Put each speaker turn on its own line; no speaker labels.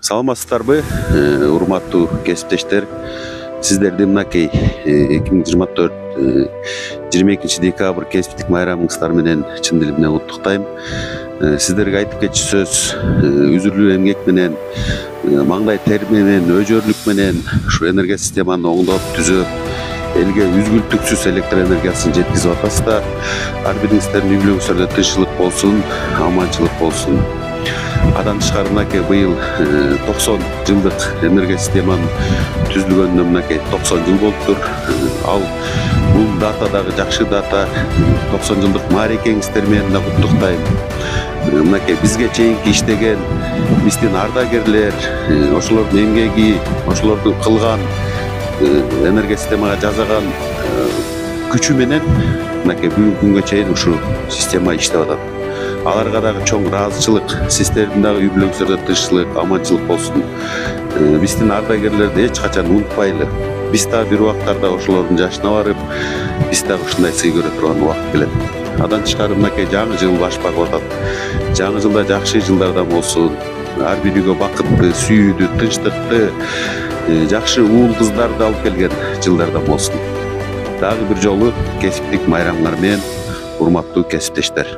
Саламатсыздарбы, урматтуу кесиптештер. Сиздерди мынакей 2024 22 декабрь кесиптик майрамыңыздар менен чын дилимден куттуктайм. Сиздерге айтып кетчү сөз үзүрлүү эмгек менен, маңдай тер менен, өжөрлүк менен ушу энергия системаны оңдоп түзөп, элге үзгүлтүксүз электр энергиясын жеткизип атасыздар. Ар бириңиздердин үй бүлөңүздөрдө тынччылык болсун, аманчылык болсун. Адан тышкары мынакей быйыл 90 жылдык энергия системанын түзүлгөнүнө мынакей 90 жыл болуптур. Ал бул дата дагы жакшы дата. 90 жылдык маарекеңиздер менен да куттуктайм. Мынакей бизге чейинки иштеген биздин ардагерлер, ошолордун эмгеги, ошолордун кылган энергия системага жасаган күчү менен мынакей бүгүнкү күнгө чейин ушул система иштеп атат. Аларга дагы чоң ыраазычылык, сиздердин дагы үй бүлөңүздөрдө тынччылык, аманчылык болсун. Биздин ардагерлерди эч качан унутпайлы. Биз дагы бир убактарда ошолордун жашына барып, биз дагы ушундай сый көрө турган убакыт келет. Адан тышкары мынакей жаңы жыл башпагып атат. Жаңы жылда жакшы жылдардан болсун. Ар бир үйгө бакытты, сүйүүдү, тынчтыкты, жакшы уул кыздарды алып келген жылдардан болсун. Дагы бир жолу кесиптик майрамыңар менен урматтуу кесиптештер.